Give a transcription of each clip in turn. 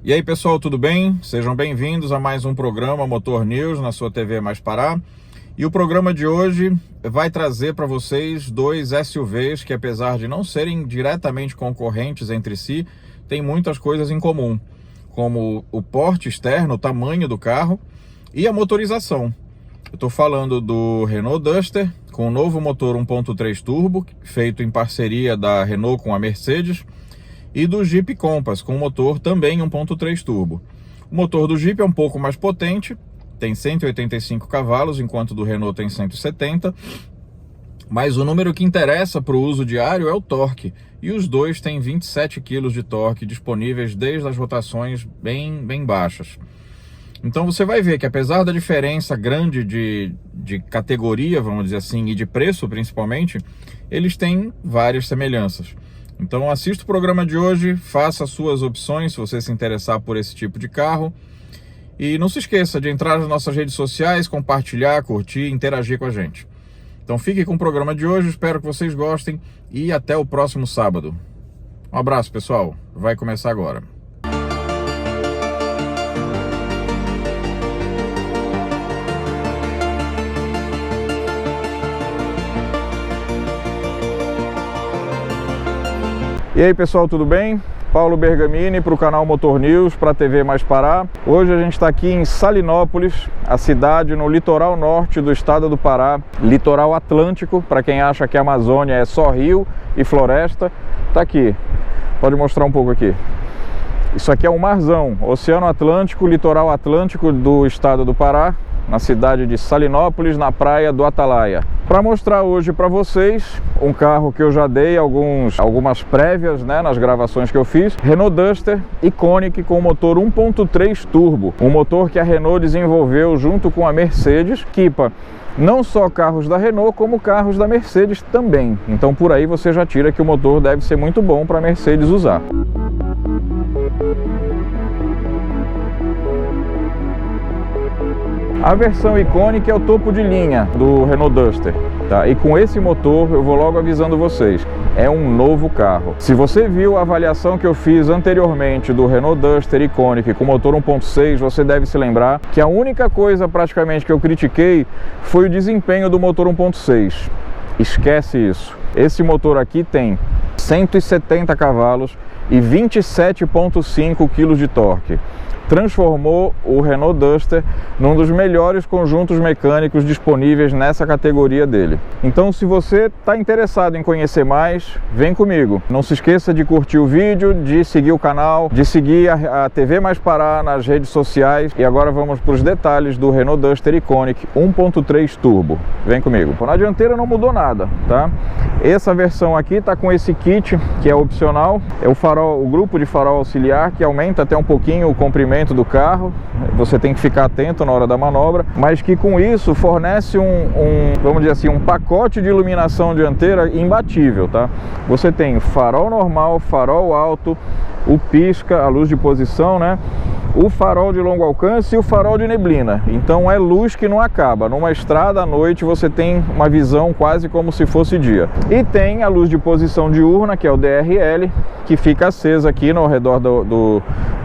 E aí pessoal, tudo bem? Sejam bem-vindos a mais um programa Motor News na sua TV Mais Pará. E o programa de hoje vai trazer para vocês dois SUVs que, apesar de não serem diretamente concorrentes entre si, têm muitas coisas em comum, como o porte externo, o tamanho do carro e a motorização. Eu estou falando do Renault Duster com o novo motor 1.3 turbo, feito em parceria da Renault com a Mercedes, e do Jeep Compass, com motor também 1.3 turbo. O motor do Jeep é um pouco mais potente, tem 185 cavalos, enquanto o do Renault tem 170, mas o número que interessa para o uso diário é o torque, e os dois têm 27 kg de torque disponíveis desde as rotações bem baixas. Então você vai ver que, apesar da diferença grande de categoria, vamos dizer assim, e de preço principalmente, eles têm várias semelhanças. Então assista o programa de hoje, faça as suas opções se você se interessar por esse tipo de carro. E não se esqueça de entrar nas nossas redes sociais, compartilhar, curtir, interagir com a gente. Então fique com o programa de hoje, espero que vocês gostem e até o próximo sábado. Um abraço, pessoal, vai começar agora. E aí pessoal, tudo bem? Paulo Bergamini para o canal Motor News, para a TV Mais Pará. Hoje a gente está aqui em Salinópolis, a cidade no litoral norte do estado do Pará, litoral atlântico, para quem acha que a Amazônia é só rio e floresta. Tá aqui, pode mostrar um pouco aqui. Isso aqui é um marzão, Oceano Atlântico, litoral atlântico do estado do Pará, na cidade de Salinópolis, na praia do Atalaia. Para mostrar hoje para vocês um carro que eu já dei algumas prévias, né, nas gravações que eu fiz, Renault Duster Iconic com motor 1.3 turbo, um motor que a Renault desenvolveu junto com a Mercedes, que equipa não só carros da Renault, como carros da Mercedes também. Então por aí você já tira que o motor deve ser muito bom para a Mercedes usar. A versão Iconic é o topo de linha do Renault Duster, tá? E com esse motor eu vou logo avisando vocês, é um novo carro. Se você viu a avaliação que eu fiz anteriormente do Renault Duster Iconic com motor 1.6, você deve se lembrar que a única coisa praticamente que eu critiquei foi o desempenho do motor 1.6. Esquece isso. Esse motor aqui tem 170 cavalos e 27,5 kg de torque. Transformou o Renault Duster num dos melhores conjuntos mecânicos disponíveis nessa categoria dele. Então, se você está interessado em conhecer mais, vem comigo. Não se esqueça de curtir o vídeo, de seguir o canal, de seguir a TV Mais Pará nas redes sociais. E agora vamos para os detalhes do Renault Duster Iconic 1.3 Turbo. Vem comigo. Na dianteira não mudou nada, tá? Essa versão aqui está com esse kit, que é opcional. É o farol, o grupo de farol auxiliar, que aumenta até um pouquinho o comprimento do carro. Você tem que ficar atento na hora da manobra, mas que com isso fornece vamos dizer assim, um pacote de iluminação dianteira imbatível, tá? Você tem farol normal, farol alto, o pisca, a luz de posição, né? O farol de longo alcance e o farol de neblina. Então é luz que não acaba. Numa estrada à noite você tem uma visão quase como se fosse dia. E tem a luz de posição diurna, que é o DRL, que fica acesa aqui ao redor do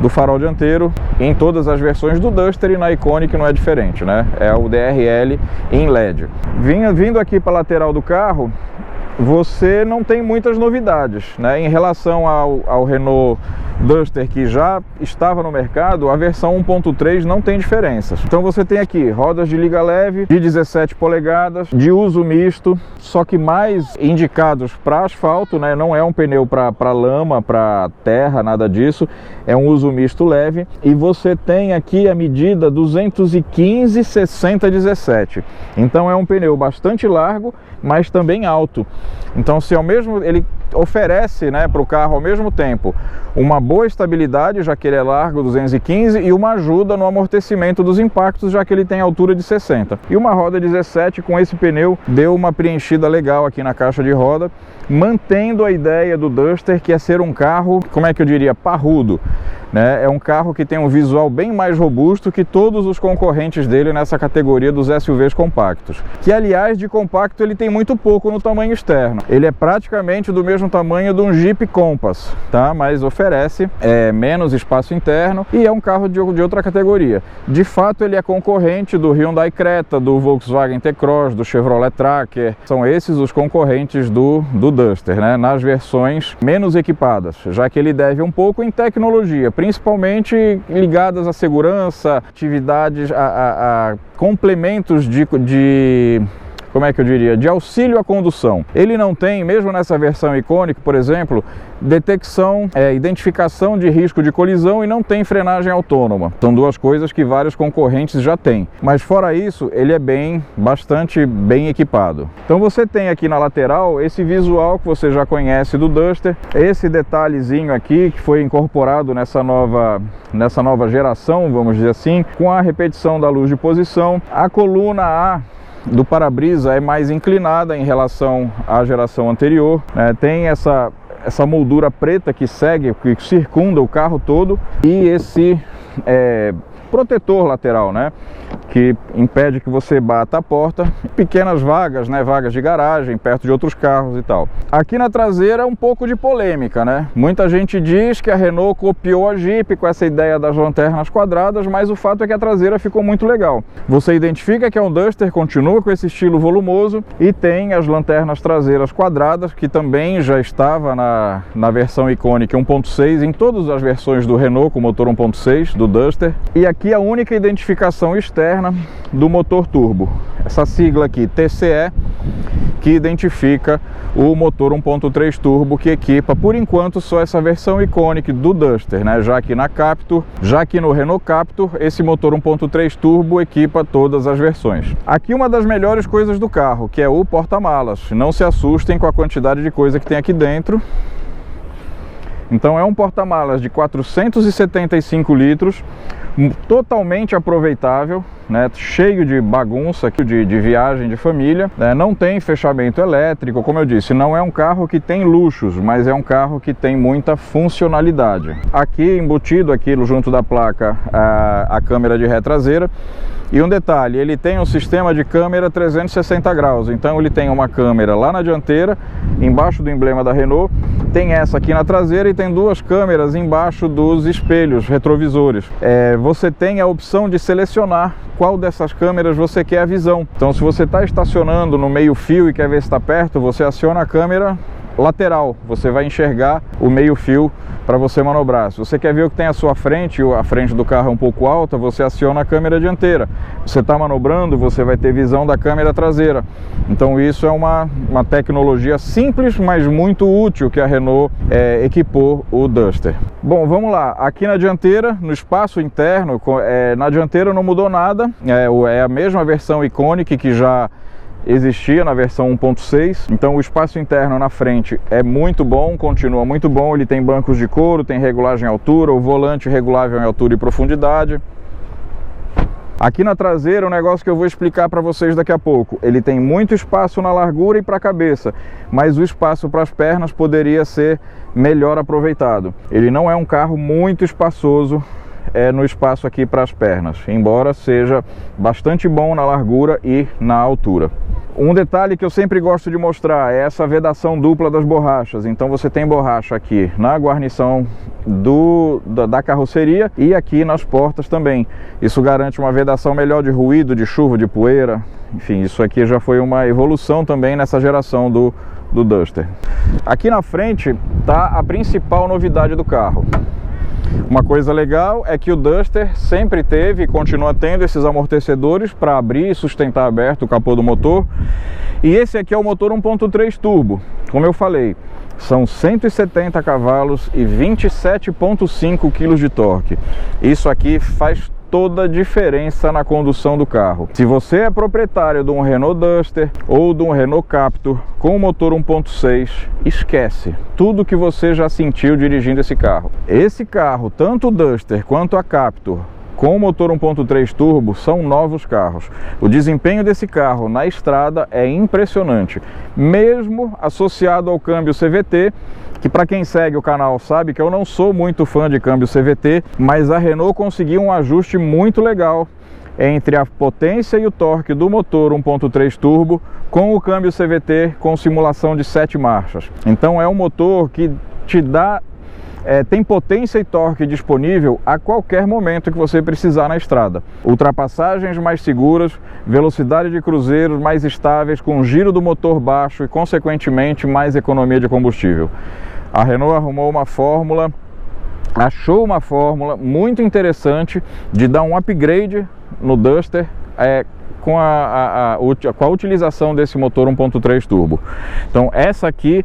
farol dianteiro, em todas as versões do Duster, e na Iconic não é diferente, né? É o DRL em LED. Vindo aqui para a lateral do carro, você não tem muitas novidades, né? Em relação ao Renault Duster que já estava no mercado, a versão 1.3 não tem diferenças. Então você tem aqui rodas de liga leve de 17 polegadas, de uso misto, só que mais indicados para asfalto, né? Não é um pneu para lama, para terra, nada disso. É um uso misto leve. E você tem aqui a medida 215/60/17. Então é um pneu bastante largo, mas também alto. Então ele oferece, né, para o carro ao mesmo tempo uma boa estabilidade, já que ele é largo, 215, e uma ajuda no amortecimento dos impactos, já que ele tem altura de 60. E uma roda 17 com esse pneu deu uma preenchida legal aqui na caixa de roda, mantendo a ideia do Duster, que é ser um carro, como é que eu diria, parrudo, né? É um carro que tem um visual bem mais robusto que todos os concorrentes dele nessa categoria dos SUVs compactos, que aliás de compacto ele tem muito pouco no tamanho externo. Ele é praticamente do mesmo tamanho de um Jeep Compass, tá? Mas oferece menos espaço interno e é um carro de outra categoria. De fato ele é concorrente do Hyundai Creta, do Volkswagen T-Cross, do Chevrolet Tracker. São esses os concorrentes do Duster, né? Nas versões menos equipadas, já que ele deve um pouco em tecnologia, principalmente ligadas à segurança, atividades, a complementos como é que eu diria, de auxílio à condução. Ele não tem, mesmo nessa versão Iconic, por exemplo, detecção, identificação de risco de colisão e não tem frenagem autônoma. São duas coisas que vários concorrentes já têm. Mas fora isso, ele é bastante bem equipado. Então você tem aqui na lateral esse visual que você já conhece do Duster, esse detalhezinho aqui que foi incorporado nessa nova geração, vamos dizer assim, com a repetição da luz de posição. A coluna A do para-brisa é mais inclinada em relação à geração anterior, né? Tem essa moldura preta que circunda o carro todo e esse protetor lateral, né, que impede que você bata a porta. Pequenas vagas, né, vagas de garagem perto de outros carros e tal. Aqui na traseira é um pouco de polêmica, né? Muita gente diz que a Renault copiou a Jeep com essa ideia das lanternas quadradas, mas o fato é que a traseira ficou muito legal. Você identifica que é um Duster, continua com esse estilo volumoso e tem as lanternas traseiras quadradas, que também já estava na versão Iconic 1.6, em todas as versões do Renault com motor 1.6 do Duster. E aqui a única identificação externa do motor turbo, essa sigla aqui, TCE, que identifica o motor 1.3 turbo que equipa, por enquanto, só essa versão Iconic do Duster, né? Já que no Renault Captur, esse motor 1.3 turbo equipa todas as versões. Aqui uma das melhores coisas do carro, que é o porta-malas. Não se assustem com a quantidade de coisa que tem aqui dentro. Então é um porta-malas de 475 litros, totalmente aproveitável, né? Cheio de bagunça aqui, de viagem de família, né? Não tem fechamento elétrico, como eu disse, não é um carro que tem luxos, mas é um carro que tem muita funcionalidade. Aqui embutido aqui junto da placa a câmera de ré traseira. E um detalhe, ele tem um sistema de câmera 360 graus, então ele tem uma câmera lá na dianteira, embaixo do emblema da Renault, tem essa aqui na traseira e tem duas câmeras embaixo dos espelhos retrovisores. Você tem a opção de selecionar qual dessas câmeras você quer a visão. Então se você está estacionando no meio fio e quer ver se está perto, você aciona a câmera lateral, você vai enxergar o meio fio para você manobrar. Se você quer ver o que tem à sua frente, a frente do carro é um pouco alta, você aciona a câmera dianteira. Você está manobrando, você vai ter visão da câmera traseira. Então isso é uma tecnologia simples, mas muito útil que a Renault equipou o Duster. Bom, vamos lá. Aqui na dianteira, no espaço interno, na dianteira não mudou nada. É a mesma versão Iconic que já existia na versão 1.6, então o espaço interno na frente é muito bom, continua muito bom. Ele tem bancos de couro, tem regulagem em altura, o volante regulável em altura e profundidade. Aqui na traseira, um negócio que eu vou explicar para vocês daqui a pouco. Ele tem muito espaço na largura e para a cabeça, mas o espaço para as pernas poderia ser melhor aproveitado. Ele não é um carro muito espaçoso no espaço aqui para as pernas, embora seja bastante bom na largura e na altura. Um detalhe que eu sempre gosto de mostrar é essa vedação dupla das borrachas. Então você tem borracha aqui na guarnição da carroceria e aqui nas portas também. Isso garante uma vedação melhor de ruído, de chuva, de poeira. Enfim, isso aqui já foi uma evolução também nessa geração do Duster. Aqui na frente está a principal novidade do carro. Uma coisa legal é que o Duster sempre teve e continua tendo esses amortecedores para abrir e sustentar aberto o capô do motor. E esse aqui é o motor 1.3 turbo. Como eu falei, são 170 cavalos e 27,5 kg de torque. Isso aqui faz toda a diferença na condução do carro. Se você é proprietário de um Renault Duster ou de um Renault Captur com motor 1.6, esquece tudo que você já sentiu dirigindo esse carro. Esse carro, tanto o Duster quanto a Captur, com o motor 1.3 turbo são novos carros. O desempenho desse carro na estrada é impressionante, mesmo associado ao câmbio CVT, que para quem segue o canal sabe que eu não sou muito fã de câmbio CVT, mas a Renault conseguiu um ajuste muito legal entre a potência e o torque do motor 1.3 turbo com o câmbio CVT com simulação de 7 marchas. Então é um motor que te dá tem potência e torque disponível a qualquer momento que você precisar na estrada. Ultrapassagens mais seguras, velocidade de cruzeiros mais estáveis, com giro do motor baixo e, consequentemente, mais economia de combustível. A Renault arrumou uma fórmula, achou uma fórmula muito interessante de dar um upgrade no Duster com a utilização desse motor 1.3 turbo. Então essa aqui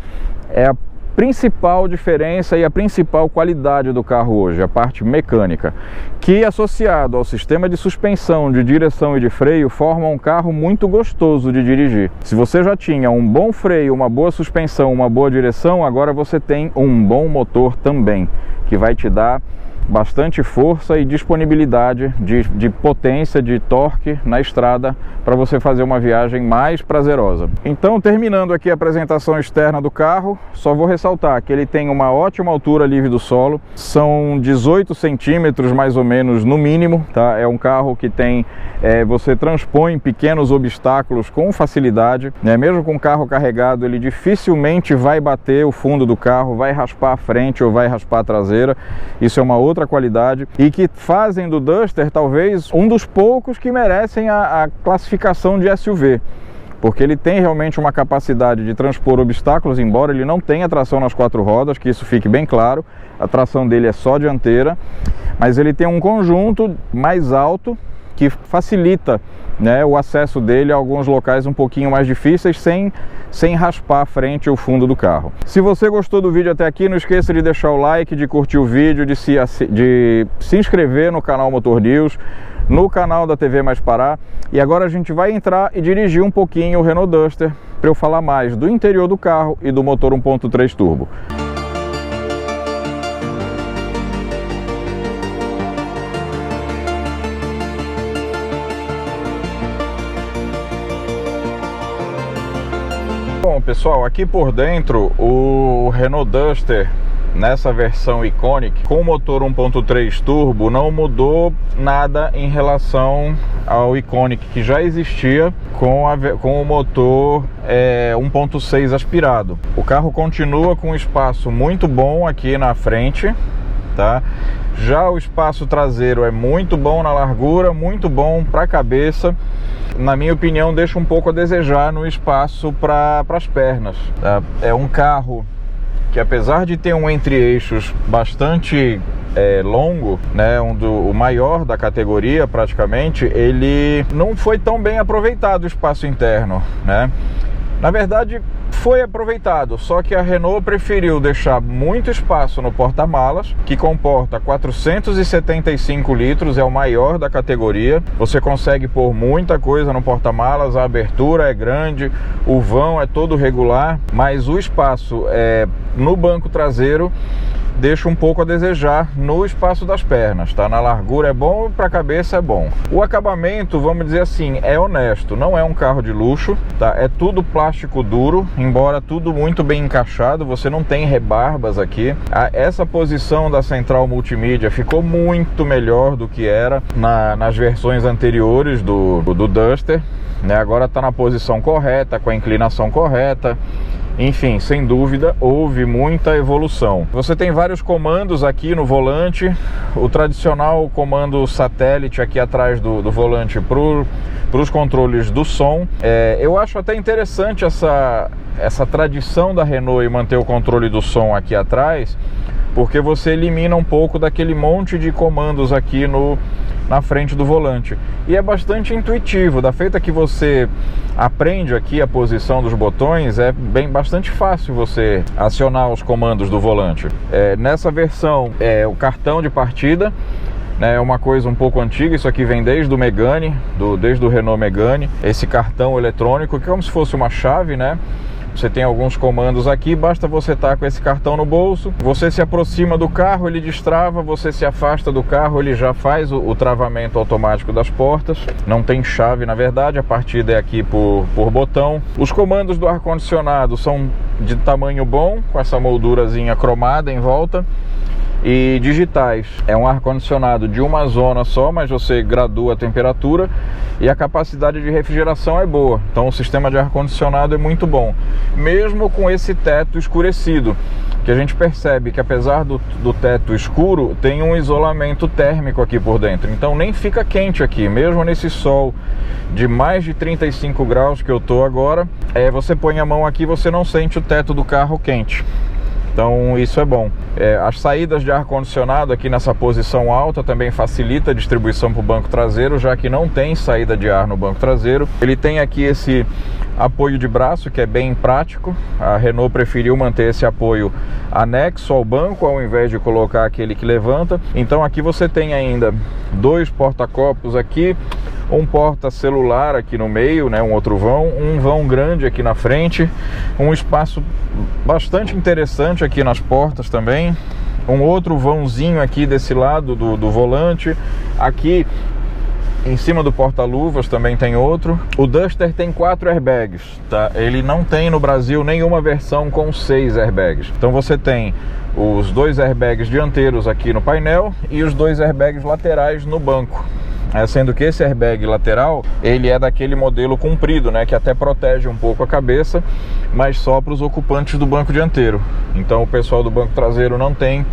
é a principal diferença e a principal qualidade do carro hoje, a parte mecânica, que associado ao sistema de suspensão, de direção e de freio, forma um carro muito gostoso de dirigir. Se você já tinha um bom freio, uma boa suspensão, uma boa direção, agora você tem um bom motor também, que vai te dar bastante força e disponibilidade de potência, de torque na estrada para você fazer uma viagem mais prazerosa. Então, terminando aqui a apresentação externa do carro, só vou ressaltar que ele tem uma ótima altura livre do solo, são 18 centímetros mais ou menos no mínimo, tá? É um carro que tem, você transpõe pequenos obstáculos com facilidade, né? Mesmo com o carro carregado, ele dificilmente vai bater o fundo do carro, vai raspar a frente ou vai raspar a traseira. Isso é uma outra qualidade e que fazem do Duster talvez um dos poucos que merecem a classificação de SUV, porque ele tem realmente uma capacidade de transpor obstáculos, embora ele não tenha tração nas 4 rodas, que isso fique bem claro, a tração dele é só dianteira, mas ele tem um conjunto mais alto que facilita, né, o acesso dele a alguns locais um pouquinho mais difíceis sem raspar a frente ou o fundo do carro. Se você gostou do vídeo até aqui, não esqueça de deixar o like, de curtir o vídeo, de se inscrever no canal Motor News, no canal da TV Mais Pará. E agora a gente vai entrar e dirigir um pouquinho o Renault Duster para eu falar mais do interior do carro e do motor 1.3 turbo. Bom, pessoal, aqui por dentro o Renault Duster nessa versão Iconic com o motor 1.3 turbo não mudou nada em relação ao Iconic que já existia com o motor 1.6 aspirado. O carro continua com um espaço muito bom aqui na frente, tá? Já o espaço traseiro é muito bom na largura, muito bom para a cabeça. Na minha opinião, deixa um pouco a desejar no espaço para as pernas, tá? É um carro que, apesar de ter um entre-eixos bastante longo, né, o maior da categoria praticamente, ele não foi tão bem aproveitado o espaço interno, né? Na verdade, foi aproveitado, só que a Renault preferiu deixar muito espaço no porta-malas, que comporta 475 litros, é o maior da categoria. Você consegue pôr muita coisa no porta-malas, a abertura é grande, o vão é todo regular, mas o espaço no banco traseiro deixa um pouco a desejar no espaço das pernas, tá? Na largura é bom, para a cabeça é bom. O acabamento, vamos dizer assim, é honesto, não é um carro de luxo, tá? É tudo plástico duro, embora tudo muito bem encaixado, você não tem rebarbas aqui. Essa posição da central multimídia ficou muito melhor do que era nas versões anteriores do Duster, né? Agora está na posição correta, com a inclinação correta. Enfim, sem dúvida, houve muita evolução. Você tem vários comandos aqui no volante, o tradicional comando satélite aqui atrás do volante para os controles do som. Eu acho até interessante essa tradição da Renault em manter o controle do som aqui atrás, porque você elimina um pouco daquele monte de comandos aqui na frente do volante. E é bastante intuitivo, da feita que você aprende aqui a posição dos botões, é bastante fácil você acionar os comandos do volante. Nessa versão, o cartão de partida, né, é uma coisa um pouco antiga, isso aqui vem desde o Megane, desde o Renault Megane, esse cartão eletrônico, que é como se fosse uma chave, né? Você tem alguns comandos aqui, basta você estar com esse cartão no bolso, você se aproxima do carro, ele destrava, você se afasta do carro, ele já faz o travamento automático das portas, não tem chave na verdade, a partida é aqui por botão. Os comandos do ar-condicionado são de tamanho bom, com essa moldurazinha cromada em volta, e digitais. É um ar-condicionado de uma zona só, mas você gradua a temperatura e a capacidade de refrigeração é boa. Então o sistema de ar-condicionado é muito bom, mesmo com esse teto escurecido, que a gente percebe que apesar do teto escuro, tem um isolamento térmico aqui por dentro, então nem fica quente aqui, mesmo nesse sol de mais de 35 graus que eu tô agora, você põe a mão aqui, você não sente o teto do carro quente. Então isso é bom. As saídas de ar-condicionado aqui nessa posição alta também facilita a distribuição para o banco traseiro, já que não tem saída de ar no banco traseiro. Ele tem aqui esse apoio de braço que é bem prático. A Renault preferiu manter esse apoio anexo ao banco ao invés de colocar aquele que levanta. Então aqui você tem ainda dois porta-copos aqui, um porta-celular aqui no meio, né, um outro vão, um vão grande aqui na frente, um espaço bastante interessante aqui nas portas também, um outro vãozinho aqui desse lado do volante, aqui em cima do porta-luvas também tem outro. O Duster tem 4 airbags, tá? Ele não tem no Brasil nenhuma versão com 6 airbags. Então você tem os 2 airbags dianteiros aqui no painel e os 2 airbags laterais no banco. Sendo que esse airbag lateral, ele é daquele modelo comprido, né, que até protege um pouco a cabeça, mas só para os ocupantes do banco dianteiro. Então o pessoal do banco traseiro não tem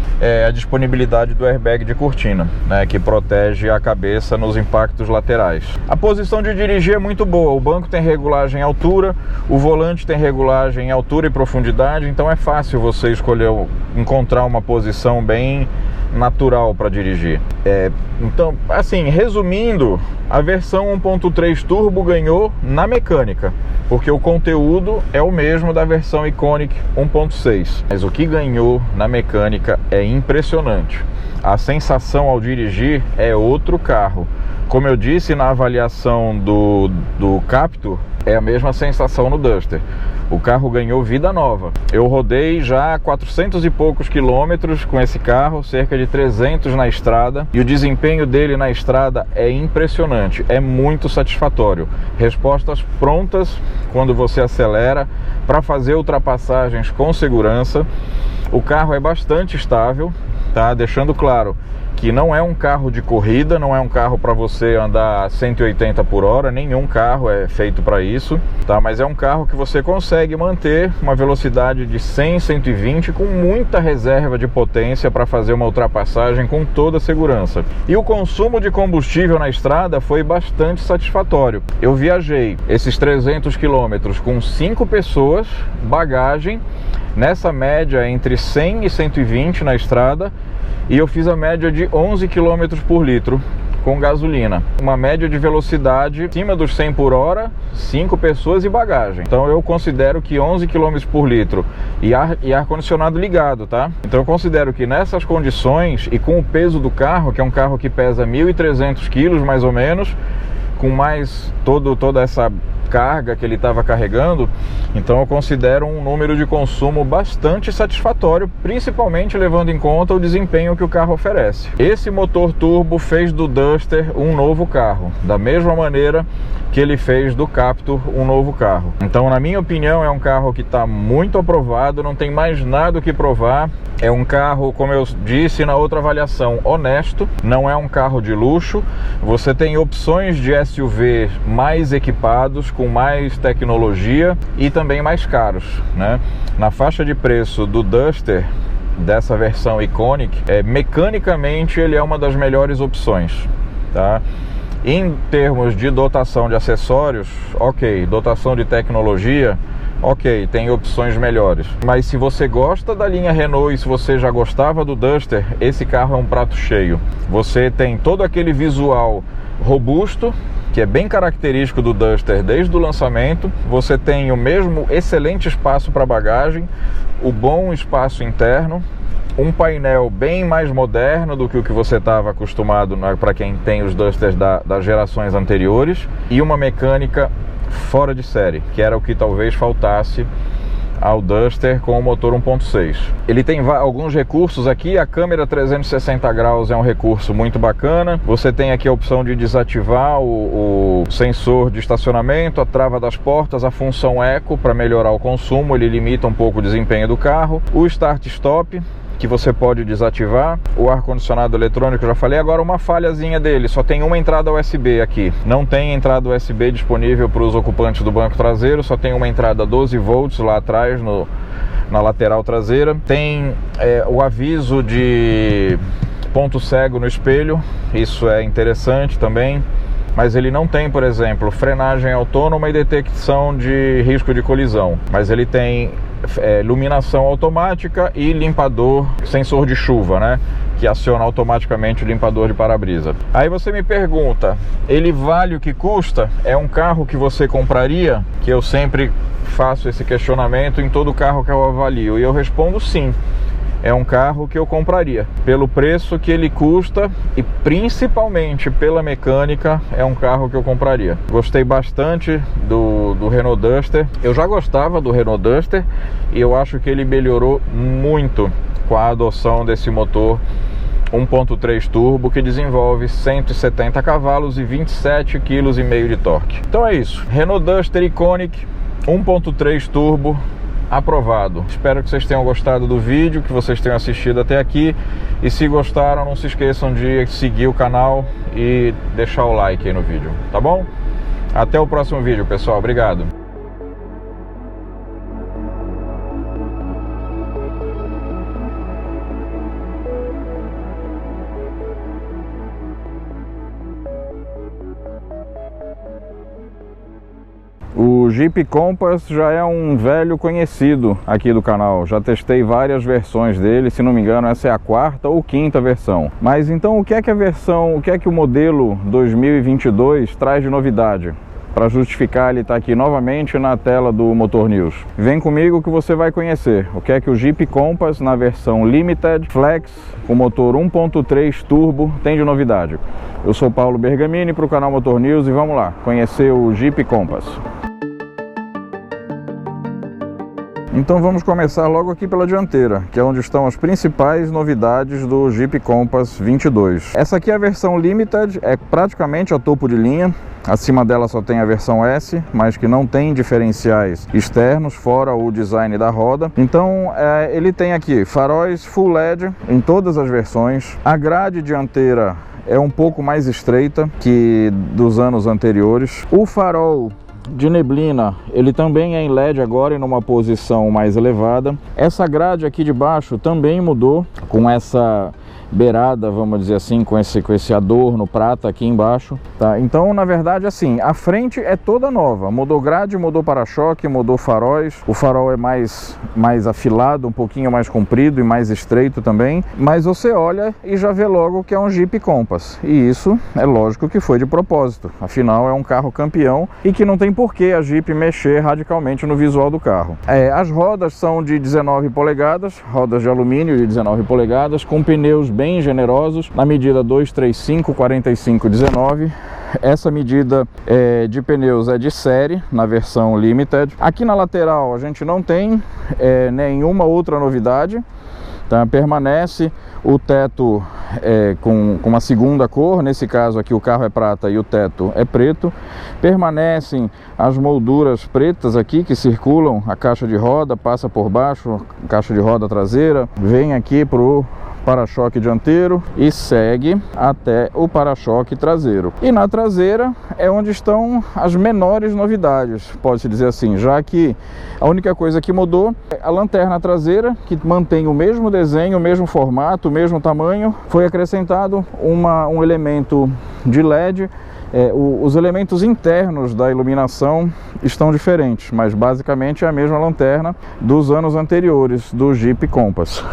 a disponibilidade do airbag de cortina, né, que protege a cabeça nos impactos laterais. A posição de dirigir é muito boa, o banco tem regulagem em altura, o volante tem regulagem em altura e profundidade, então é fácil você escolher, encontrar uma posição bem natural para dirigir. Então, assim, resumindo, a versão 1.3 Turbo ganhou na mecânica, porque o conteúdo é o mesmo da versão Iconic 1.6, mas o que ganhou na mecânica é impressionante. A sensação ao dirigir é outro carro. Como eu disse na avaliação do Captur, é a mesma sensação no Duster. O carro ganhou vida nova. Eu rodei já 400 e poucos quilômetros com esse carro, cerca de 300 na estrada, e o desempenho dele na estrada é impressionante, é muito satisfatório. Respostas prontas quando você acelera para fazer ultrapassagens com segurança. O carro é bastante estável, tá? Deixando claro que não é um carro de corrida, não é um carro para você andar a 180 por hora, nenhum carro é feito para isso, tá? Mas é um carro que você consegue manter uma velocidade de 100, 120 com muita reserva de potência para fazer uma ultrapassagem com toda a segurança. E o consumo de combustível na estrada foi bastante satisfatório. Eu viajei esses 300 quilômetros com 5 pessoas, bagagem, nessa média entre 100 e 120 na estrada, e eu fiz a média de 11 km por litro com gasolina. Uma média de velocidade acima dos 100 por hora, 5 pessoas e bagagem. Então eu considero que 11 km por litro e ar-condicionado ligado, tá? Então eu considero que nessas condições e com o peso do carro, que é um carro que pesa 1.300 quilos mais ou menos, com mais toda essa carga que ele estava carregando, então eu considero um número de consumo bastante satisfatório, principalmente levando em conta o desempenho que o carro oferece. Esse motor turbo fez do Duster um novo carro, da mesma maneira que ele fez do Captur um novo carro. Então, na minha opinião, é um carro que está muito aprovado, não tem mais nada o que provar. É um carro, como eu disse na outra avaliação, honesto, não é um carro de luxo. Você tem opções de SUV mais equipados, com mais tecnologia e também mais caros, né? Na faixa de preço do Duster, dessa versão Iconic, mecanicamente ele é uma das melhores opções, tá? Em termos de dotação de acessórios, ok. Dotação de tecnologia, ok, tem opções melhores. Mas se você gosta da linha Renault e se você já gostava do Duster, esse carro é um prato cheio. Você tem todo aquele visual robusto, que é bem característico do Duster desde o lançamento. Você tem o mesmo excelente espaço para bagagem, o bom espaço interno, um painel bem mais moderno do que o que você estava acostumado, né, para quem tem os Dusters das gerações anteriores, e uma mecânica fora de série, que era o que talvez faltasse ao Duster com o motor 1.6. Ele tem alguns recursos aqui. A câmera 360 graus é um recurso muito bacana. Você tem aqui a opção de desativar o sensor de estacionamento, a trava das portas, a função Eco para melhorar o consumo, ele limita um pouco o desempenho do carro. O Start-Stop, que você pode desativar. O ar-condicionado eletrônico, eu já falei. Agora, uma falhazinha dele, só tem uma entrada USB aqui. Não tem entrada USB disponível para os ocupantes do banco traseiro, só tem uma entrada 12 volts lá atrás, na lateral traseira. Tem o aviso de ponto cego no espelho, isso é interessante também. Mas ele não tem, por exemplo, frenagem autônoma e detecção de risco de colisão. Mas ele tem iluminação automática e limpador, sensor de chuva, né? Que aciona automaticamente o limpador de para-brisa. Aí você me pergunta, ele vale o que custa? É um carro que você compraria? Que eu sempre faço esse questionamento em todo carro que eu avalio. E eu respondo sim. É um carro que eu compraria, pelo preço que ele custa e principalmente pela mecânica, é um carro que eu compraria. Gostei bastante do Renault Duster. Eu já gostava do Renault Duster e eu acho que ele melhorou muito com a adoção desse motor 1.3 turbo que desenvolve 170 cavalos e 27,5 kg de torque. Então é isso, Renault Duster Iconic 1.3 turbo aprovado. Espero que vocês tenham gostado do vídeo, que vocês tenham assistido até aqui, e se gostaram, não se esqueçam de seguir o canal e deixar o like aí no vídeo, tá bom? Até o próximo vídeo, pessoal. Obrigado. O Jeep Compass já é um velho conhecido aqui do canal, já testei várias versões dele, se não me engano essa é a 4ª ou 5ª versão. Mas então o que é que o modelo 2022 traz de novidade? Para justificar ele estar aqui novamente na tela do Motor News. Vem comigo que você vai conhecer o que é que o Jeep Compass na versão Limited Flex com motor 1.3 turbo tem de novidade. Eu sou Paulo Bergamini para o canal Motor News e vamos lá conhecer o Jeep Compass. Então vamos começar logo aqui pela dianteira, que é onde estão as principais novidades do Jeep Compass 22. Essa aqui é a versão Limited, é praticamente a topo de linha. Acima dela só tem a versão S, mas que não tem diferenciais externos, fora o design da roda. Então ele tem aqui faróis Full LED em todas as versões. A grade dianteira é um pouco mais estreita que dos anos anteriores. O farol de neblina, ele também é em LED agora e numa posição mais elevada. Essa grade aqui de baixo também mudou, com essa beirada, vamos dizer assim, com esse adorno prata aqui embaixo, tá? Então, na verdade, assim, a frente é toda nova, mudou grade, mudou para-choque, mudou faróis, o farol é mais afilado, um pouquinho mais comprido e mais estreito também, mas você olha e já vê logo que é um Jeep Compass, e isso é lógico que foi de propósito, afinal é um carro campeão e que não tem por que a Jeep mexer radicalmente no visual do carro. As rodas são de 19 polegadas, rodas de alumínio de 19 polegadas, com pneus bem generosos, na medida 235, 45, 19. Essa medida de pneus é de série, na versão Limited. Aqui na lateral a gente não tem nenhuma outra novidade, tá? Permanece o teto com uma segunda cor, nesse caso aqui o carro é prata e o teto é preto. Permanecem as molduras pretas aqui que circulam a caixa de roda, passa por baixo, caixa de roda traseira, vem aqui pro para-choque dianteiro e segue até o para-choque traseiro. E na traseira é onde estão as menores novidades, pode-se dizer assim, já que a única coisa que mudou é a lanterna traseira, que mantém o mesmo desenho, o mesmo formato, o mesmo tamanho. Foi acrescentado um elemento de LED. Os elementos internos da iluminação estão diferentes, mas basicamente é a mesma lanterna dos anos anteriores do Jeep Compass.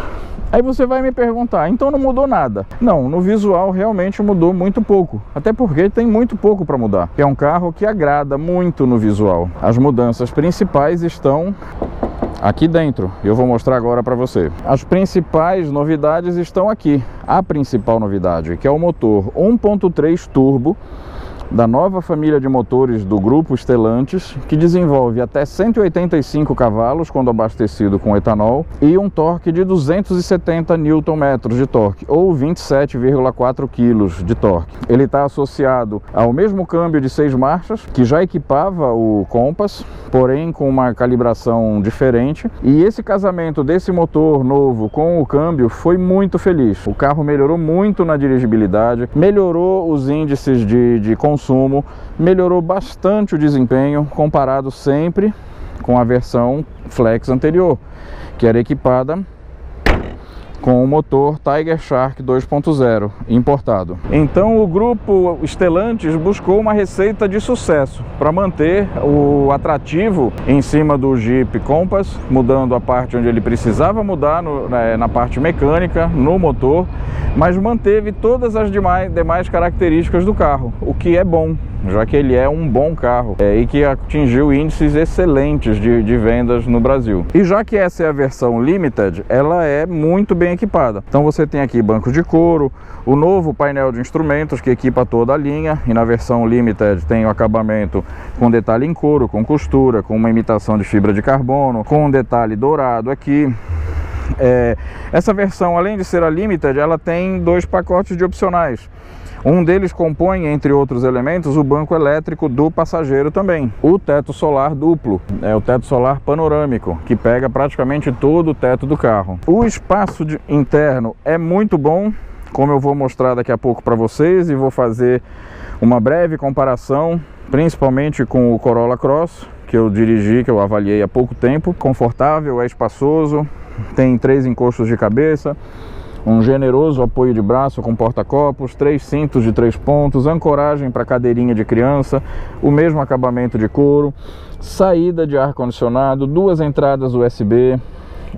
Aí você vai me perguntar, então não mudou nada? Não, no visual realmente mudou muito pouco, até porque tem muito pouco para mudar. É um carro que agrada muito no visual. As mudanças principais estão aqui dentro, eu vou mostrar agora para você. As principais novidades estão aqui. A principal novidade, que é o motor 1.3 turbo da nova família de motores do grupo Stellantis, que desenvolve até 185 cavalos quando abastecido com etanol e um torque de 270 Nm de torque, ou 27,4 kg de torque. Ele está associado ao mesmo câmbio de 6 marchas, que já equipava o Compass, porém com uma calibração diferente. E esse casamento desse motor novo com o câmbio foi muito feliz. O carro melhorou muito na dirigibilidade, melhorou os índices de consumo, melhorou bastante o desempenho comparado sempre com a versão Flex anterior, que era equipada com o motor Tiger Shark 2.0 importado. Então o grupo Stellantis buscou uma receita de sucesso para manter o atrativo em cima do Jeep Compass, mudando a parte onde ele precisava mudar na parte mecânica, no motor, mas manteve todas as demais características do carro, o que é bom, já que ele é um bom carro e que atingiu índices excelentes de vendas no Brasil. E já que essa é a versão Limited, ela é muito bem equipada. Então você tem aqui bancos de couro, o novo painel de instrumentos que equipa toda a linha, e na versão Limited tem o acabamento com detalhe em couro, com costura, com uma imitação de fibra de carbono, com um detalhe dourado aqui. Essa versão, além de ser a Limited, ela tem 2 pacotes de opcionais. Um deles compõe, entre outros elementos, o banco elétrico do passageiro também. O teto solar duplo, o teto solar panorâmico, que pega praticamente todo o teto do carro. O espaço interno é muito bom, como eu vou mostrar daqui a pouco para vocês, e vou fazer uma breve comparação, principalmente com o Corolla Cross, que eu dirigi, que eu avaliei há pouco tempo. Confortável, é espaçoso, tem 3 encostos de cabeça, um generoso apoio de braço com porta-copos, 3 cintos de 3 pontos, ancoragem para cadeirinha de criança, o mesmo acabamento de couro, saída de ar-condicionado, 2 entradas USB,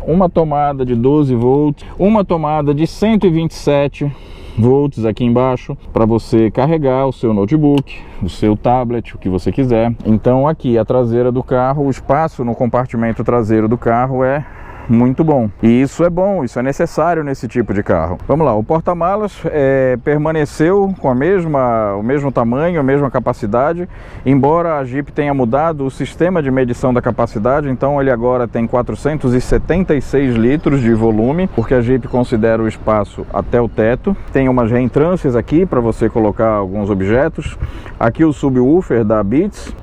uma tomada de 12 volts, uma tomada de 127 volts aqui embaixo para você carregar o seu notebook, o seu tablet, o que você quiser. Então aqui a traseira do carro, o espaço no compartimento traseiro do carro é muito bom, e isso é bom, isso é necessário nesse tipo de carro. Vamos lá, o porta-malas permaneceu com o mesmo tamanho, a mesma capacidade, embora a Jeep tenha mudado o sistema de medição da capacidade. Então ele agora tem 476 litros de volume, porque a Jeep considera o espaço até o teto. Tem umas reentrâncias aqui para você colocar alguns objetos. Aqui o subwoofer da Beats,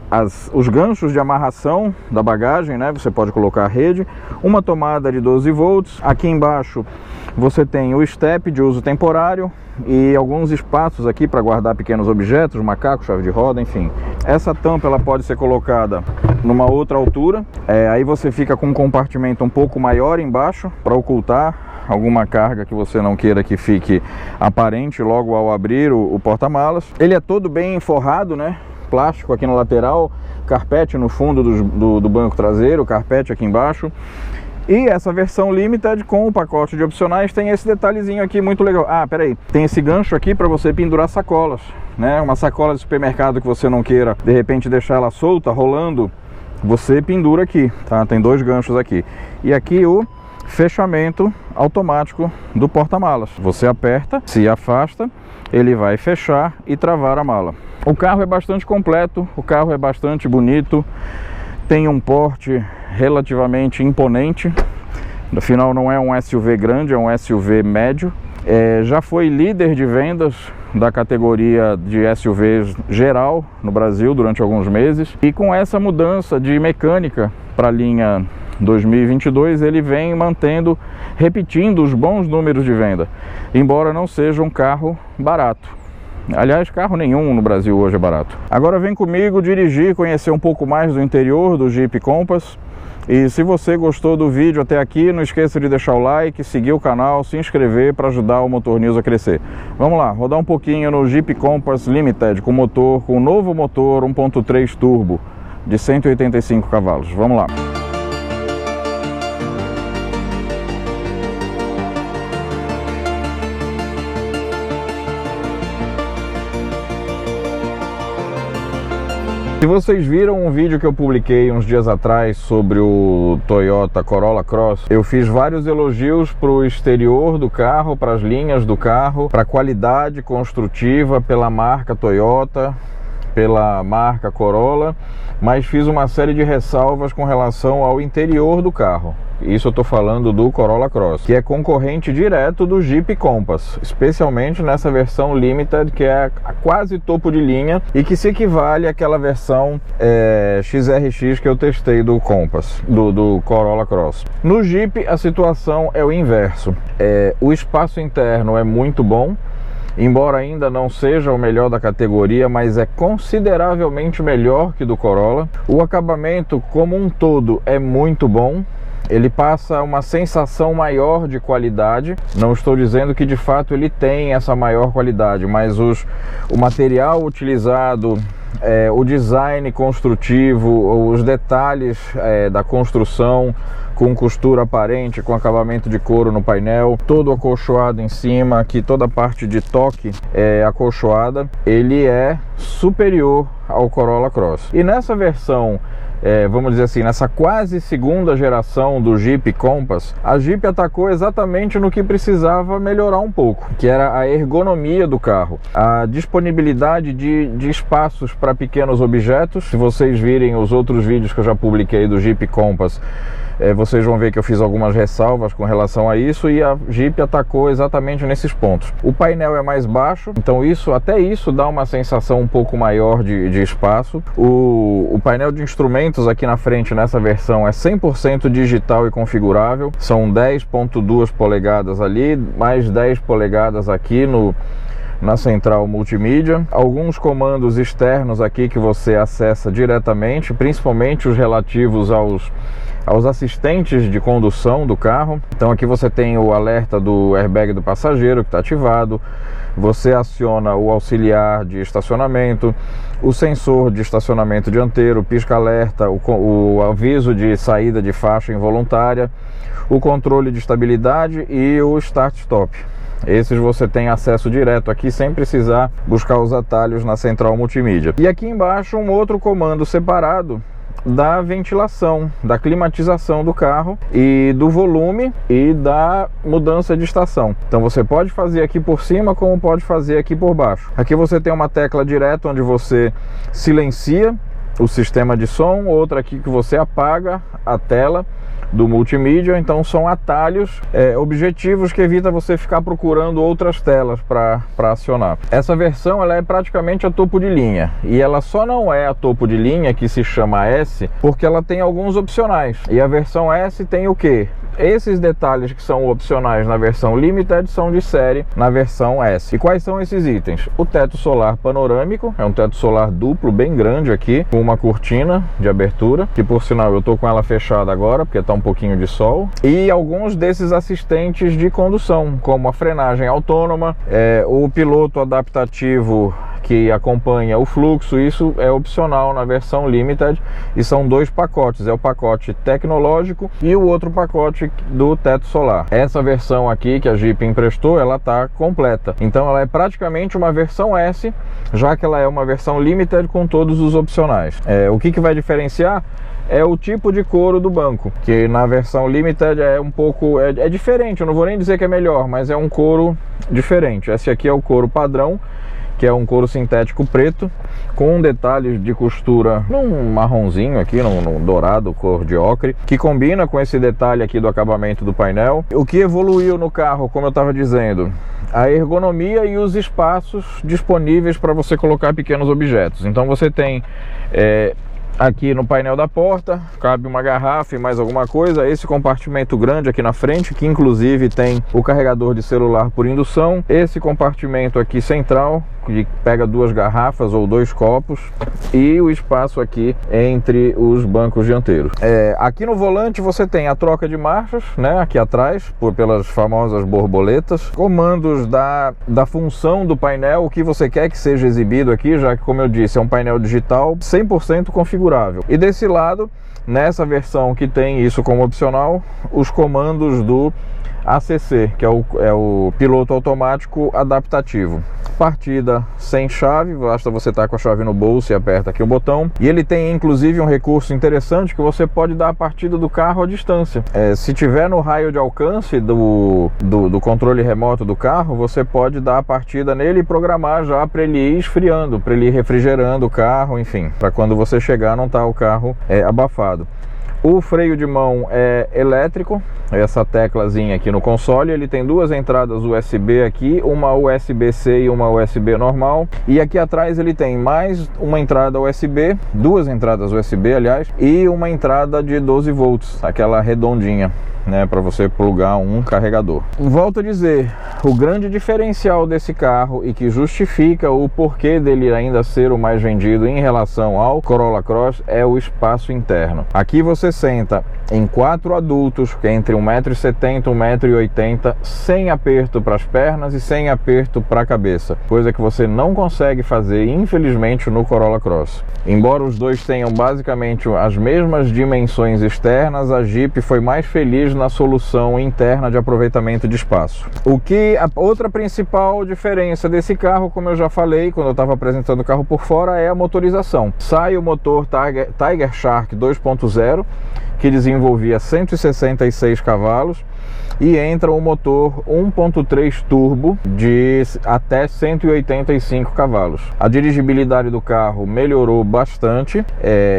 os ganchos de amarração da bagagem, né? Você pode colocar a rede, uma tomada de 12 volts. Aqui embaixo você tem o step de uso temporário e alguns espaços aqui para guardar pequenos objetos, macaco, chave de roda, enfim. Essa tampa ela pode ser colocada numa outra altura, aí você fica com um compartimento um pouco maior embaixo para ocultar alguma carga que você não queira que fique aparente logo ao abrir o porta-malas. Ele é todo bem forrado, né? Plástico aqui na lateral, carpete no fundo do banco traseiro, carpete aqui embaixo. E essa versão Limited com o pacote de opcionais tem esse detalhezinho aqui muito legal. Peraí, tem esse gancho aqui para você pendurar sacolas, né? Uma sacola de supermercado que você não queira de repente deixar ela solta, rolando, você pendura aqui, tá? Tem 2 ganchos aqui. E aqui o fechamento automático do porta-malas. Você aperta, se afasta, ele vai fechar e travar a mala. O carro é bastante completo, o carro é bastante bonito, tem um porte relativamente imponente. Afinal, não é um SUV grande, é um SUV médio. Já foi líder de vendas da categoria de SUVs geral no Brasil durante alguns meses. E com essa mudança de mecânica para a linha 2022, ele vem repetindo os bons números de venda, embora não seja um carro barato. Aliás, carro nenhum no Brasil hoje é barato. Agora vem comigo dirigir, conhecer um pouco mais do interior do Jeep Compass. E se você gostou do vídeo até aqui, não esqueça de deixar o like, seguir o canal, se inscrever para ajudar o Motor News a crescer. Vamos lá, rodar um pouquinho no Jeep Compass Limited com o novo motor 1.3 turbo de 185 cavalos. Vamos lá. Se vocês viram um vídeo que eu publiquei uns dias atrás sobre o Toyota Corolla Cross, eu fiz vários elogios para o exterior do carro, para as linhas do carro, para a qualidade construtiva, pela marca Toyota. pela marca Corolla, mas fiz uma série de ressalvas com relação ao interior do carro. Isso eu estou falando do Corolla Cross, que é concorrente direto do Jeep Compass, especialmente nessa versão Limited, que é a quase topo de linha e que se equivale àquela versão XRX que eu testei do Compass, do Corolla Cross. No Jeep a situação é o inverso. O espaço interno é muito bom, embora ainda não seja o melhor da categoria, mas é consideravelmente melhor que do Corolla. O acabamento como um todo é muito bom. Ele passa uma sensação maior de qualidade. Não estou dizendo que de fato ele tem essa maior qualidade, mas o material utilizado, o design construtivo, os detalhes da construção, com costura aparente, com acabamento de couro no painel, todo acolchoado em cima, aqui toda a parte de toque é acolchoada, ele é superior ao Corolla Cross. E nessa versão, vamos dizer assim, nessa quase segunda geração do Jeep Compass, a Jeep atacou exatamente no que precisava melhorar um pouco, que era a ergonomia do carro, a disponibilidade de espaços para pequenos objetos. Se vocês virem os outros vídeos que eu já publiquei do Jeep Compass, vocês vão ver que eu fiz algumas ressalvas com relação a isso, e a Jeep atacou exatamente nesses pontos. O painel é mais baixo, então até isso dá uma sensação um pouco maior de espaço. O painel de instrumentos aqui na frente nessa versão é 100% digital e configurável. São 10.2 polegadas ali, mais 10 polegadas aqui na central multimídia. Alguns comandos externos aqui que você acessa diretamente, principalmente os relativos aos assistentes de condução do carro. Então aqui você tem o alerta do airbag do passageiro que está ativado, você aciona o auxiliar de estacionamento, o sensor de estacionamento dianteiro, pisca-alerta, o aviso de saída de faixa involuntária, o controle de estabilidade e o start-stop. Esses você tem acesso direto aqui sem precisar buscar os atalhos na central multimídia. E aqui embaixo um outro comando separado da ventilação, da climatização do carro e do volume e da mudança de estação. Então você pode fazer aqui por cima como pode fazer aqui por baixo. Aqui você tem uma tecla direta onde você silencia o sistema de som, outra aqui que você apaga a tela do multimídia. Então são atalhos objetivos que evita você ficar procurando outras telas para acionar. Essa versão ela é praticamente a topo de linha, e ela só não é a topo de linha, que se chama S, porque ela tem alguns opcionais. E a versão S tem o quê? Esses detalhes que são opcionais na versão Limited são de série na versão S. E quais são esses itens? O teto solar panorâmico, é um teto solar duplo bem grande aqui, com uma cortina de abertura, que por sinal eu tô com ela fechada agora, porque tá um pouquinho de sol. E alguns desses assistentes de condução, como a frenagem autônoma, o piloto adaptativo que acompanha o fluxo. Isso é opcional na versão Limited, e são dois pacotes, é o pacote tecnológico e o outro pacote do teto solar. Essa versão aqui que a Jeep emprestou, ela está completa, então ela é praticamente uma versão S, já que ela é uma versão Limited com todos os opcionais. O que vai diferenciar é o tipo de couro do banco, que na versão Limited é um pouco diferente. Eu não vou nem dizer que é melhor, mas é um couro diferente. Esse aqui é o couro padrão, que é um couro sintético preto, com detalhes de costura num marronzinho aqui, num dourado, cor de ocre, que combina com esse detalhe aqui do acabamento do painel. O que evoluiu no carro, como eu estava dizendo, a ergonomia e os espaços disponíveis para você colocar pequenos objetos. Então você tem aqui no painel da porta, cabe uma garrafa e mais alguma coisa. Esse compartimento grande aqui na frente, que inclusive tem o carregador de celular por indução. Esse compartimento aqui central, que pega duas garrafas ou dois copos, e o espaço aqui entre os bancos dianteiros. Aqui no volante você tem a troca de marchas, né, aqui atrás, pelas famosas borboletas, comandos da função do painel, o que você quer que seja exibido aqui, já que, como eu disse, é um painel digital 100% configurável. E desse lado, nessa versão que tem isso como opcional, os comandos do ACC, que é o piloto automático adaptativo. Partida partida sem chave, basta você estar com a chave no bolso e aperta aqui o botão. E ele tem inclusive um recurso interessante que você pode dar a partida do carro à distância. Se tiver no raio de alcance do controle remoto do carro, você pode dar a partida nele e programar já para ele ir esfriando, para ele ir refrigerando o carro, enfim, para quando você chegar não tá o carro abafado. O freio de mão é elétrico, essa teclazinha aqui no console, ele tem duas entradas USB aqui, uma USB-C e uma USB normal, e aqui atrás ele tem mais uma entrada USB, duas entradas USB aliás, e uma entrada de 12 volts, aquela redondinha, né, para você plugar um carregador. Volto a dizer, o grande diferencial desse carro e que justifica o porquê dele ainda ser o mais vendido em relação ao Corolla Cross é o espaço interno. Aqui você senta em 4 adultos entre 1,70 m e 1,80 m, sem aperto para as pernas e sem aperto para a cabeça, coisa que você não consegue fazer, infelizmente, no Corolla Cross. Embora os dois tenham basicamente as mesmas dimensões externas, a Jeep foi mais feliz na solução interna de aproveitamento de espaço. A outra principal diferença desse carro, como eu já falei quando eu estava apresentando o carro por fora, é a motorização. Sai o motor Tiger Shark 2.0, que desenvolvia 166 cavalos, e entra o motor 1.3 turbo de até 185 cavalos. A dirigibilidade do carro melhorou bastante,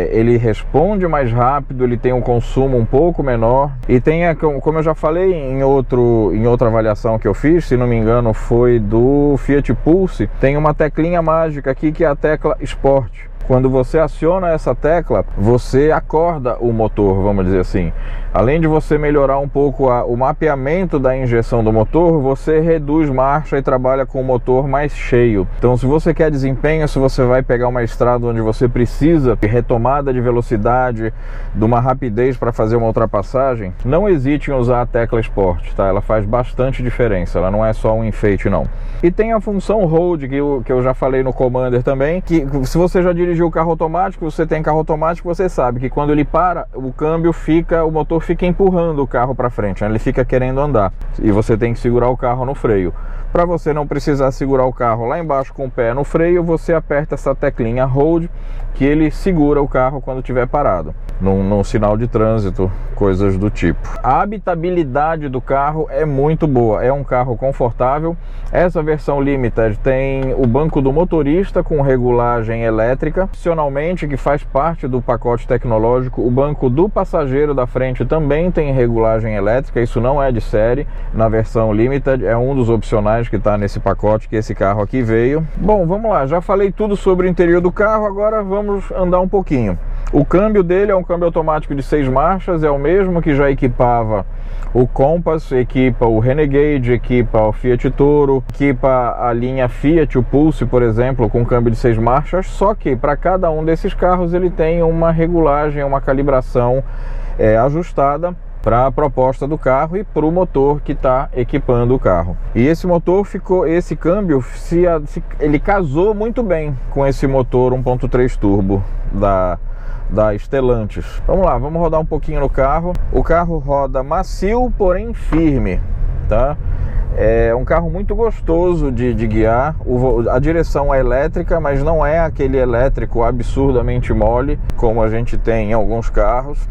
ele responde mais rápido, ele tem um consumo um pouco menor e tem, como eu já falei em outra avaliação que eu fiz, se não me engano foi do Fiat Pulse, tem uma teclinha mágica aqui que é a tecla Sport. Quando você aciona essa tecla, você acorda o motor, vamos dizer assim. Além de você melhorar um pouco o mapeamento da injeção do motor, você reduz marcha e trabalha com o motor mais cheio. Então, se você quer desempenho, se você vai pegar uma estrada onde você precisa de retomada de velocidade, de uma rapidez para fazer uma ultrapassagem, não hesite em usar a tecla Sport, tá? Ela faz bastante diferença, ela não é só um enfeite, não. E tem a função Hold, que eu já falei no Commander também, que se você já dirigiu o carro automático, você tem carro automático, você sabe que quando ele para, o motor fica empurrando o carro para frente, né? Ele fica querendo andar e você tem que segurar o carro no freio. Para você não precisar segurar o carro lá embaixo com o pé no freio, você aperta essa teclinha Hold, que ele segura o carro quando estiver parado, num sinal de trânsito, coisas do tipo. A habitabilidade do carro é muito boa, é um carro confortável. Essa versão Limited tem o banco do motorista com regulagem elétrica, opcionalmente, que faz parte do pacote tecnológico. O banco do passageiro da frente também tem regulagem elétrica, isso não é de série. Na versão Limited é um dos opcionais que está nesse pacote que esse carro aqui veio. Bom, vamos lá, já falei tudo sobre o interior do carro, agora vamos andar um pouquinho. O câmbio dele é um câmbio automático de 6 marchas, é o mesmo que já equipava o Compass, equipa o Renegade, equipa o Fiat Toro, equipa a linha Fiat, o Pulse, por exemplo, com câmbio de 6 marchas, só que para cada um desses carros ele tem uma regulagem, uma calibração ajustada para a proposta do carro e para o motor que está equipando o carro. E esse motor esse câmbio, ele casou muito bem com esse motor 1.3 turbo da Stellantis. Vamos lá, vamos rodar um pouquinho no carro. O carro roda macio, porém firme, tá? É um carro muito gostoso de guiar. A direção é elétrica, mas não é aquele elétrico absurdamente mole como a gente tem em alguns carros.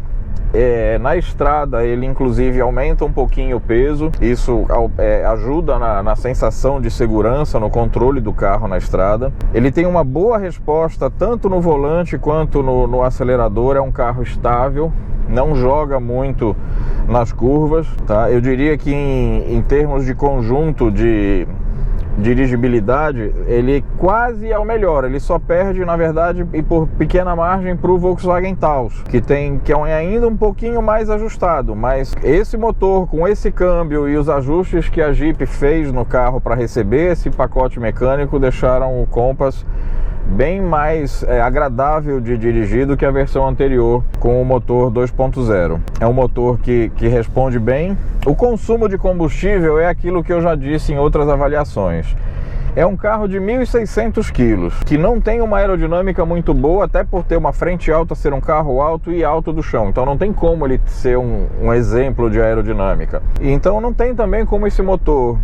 Na estrada ele inclusive aumenta um pouquinho o peso, isso ajuda na sensação de segurança, no controle do carro na estrada. Ele tem uma boa resposta tanto no volante quanto no acelerador, é um carro estável, não joga muito nas curvas, tá? Eu diria que em termos de conjunto de dirigibilidade, ele quase é o melhor. Ele só perde, na verdade, e por pequena margem, para o Volkswagen Taos, que é ainda um pouquinho mais ajustado. Mas esse motor, com esse câmbio e os ajustes que a Jeep fez no carro para receber esse pacote mecânico, deixaram o Compass bem mais agradável de dirigir do que a versão anterior com o motor 2.0. É um motor que responde bem. O consumo de combustível é aquilo que eu já disse em outras avaliações. É um carro de 1.600 quilos, que não tem uma aerodinâmica muito boa, até por ter uma frente alta, ser um carro alto e alto do chão. Então não tem como ele ser um exemplo de aerodinâmica. Então não tem também como esse motor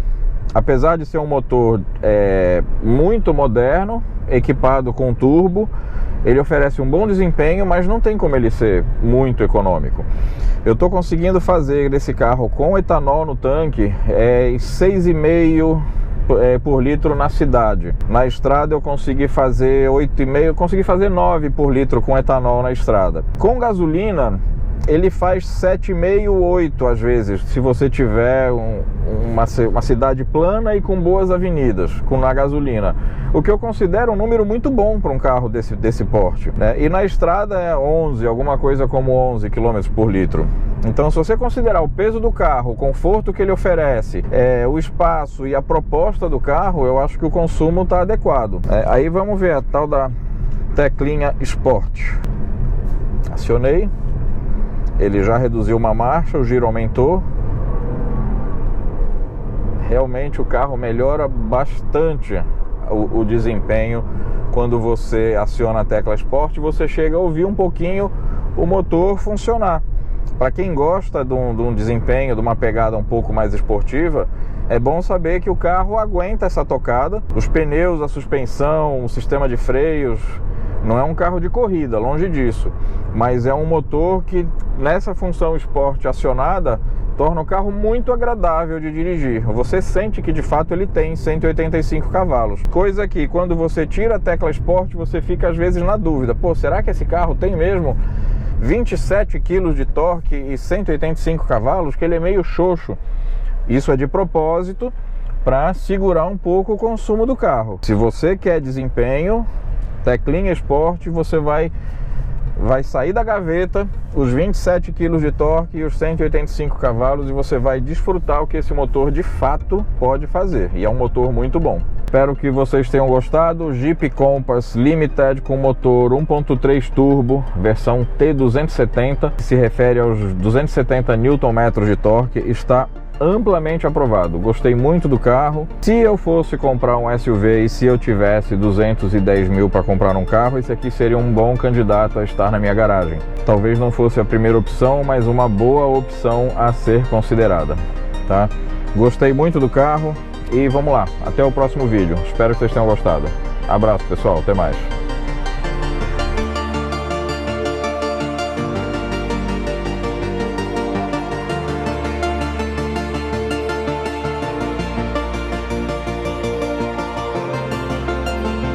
Apesar de ser um motor muito moderno, equipado com turbo, ele oferece um bom desempenho, mas não tem como ele ser muito econômico. Eu estou conseguindo fazer desse carro com etanol no tanque 6,5 por litro na cidade. Na estrada eu consegui fazer 8,5, consegui fazer 9 por litro com etanol na estrada. Com gasolina ele faz 7,5, 8 às vezes, se você tiver uma cidade plana e com boas avenidas, na gasolina. O que eu considero um número muito bom para um carro desse porte, né? E na estrada é 11, alguma coisa como 11 km por litro. Então, se você considerar o peso do carro, o conforto que ele oferece, o espaço e a proposta do carro, eu acho que o consumo está adequado. Aí vamos ver a tal da teclinha Sport. Acionei. Ele já reduziu uma marcha, o giro aumentou. Realmente o carro melhora bastante o desempenho quando você aciona a tecla Sport. Você chega a ouvir um pouquinho o motor funcionar. Para quem gosta de um desempenho, de uma pegada um pouco mais esportiva, é bom saber que o carro aguenta essa tocada. Os pneus, a suspensão, o sistema de freios. Não é um carro de corrida, longe disso, mas é um motor que, nessa função Sport acionada, torna o carro muito agradável de dirigir. Você sente que de fato ele tem 185 cavalos, coisa que quando você tira a tecla Sport você fica às vezes na dúvida: pô, será que esse carro tem mesmo 27 kg de torque e 185 cavalos? Que ele é meio xoxo. Isso é de propósito para segurar um pouco o consumo do carro. Se você quer desempenho, teclinha Sport, você vai sair da gaveta os 27 kg de torque e os 185 cavalos e você vai desfrutar o que esse motor de fato pode fazer. E é um motor muito bom. Espero que vocês tenham gostado. Jeep Compass Limited com motor 1.3 turbo, versão T270, que se refere aos 270 Nm de torque, está amplamente aprovado. Gostei muito do carro. Se eu fosse comprar um SUV e se eu tivesse 210 mil para comprar um carro, esse aqui seria um bom candidato a estar na minha garagem. Talvez não fosse a primeira opção, mas uma boa opção a ser considerada, tá? Gostei muito do carro e vamos lá, até o próximo vídeo. Espero que vocês tenham gostado. Abraço, pessoal, até mais.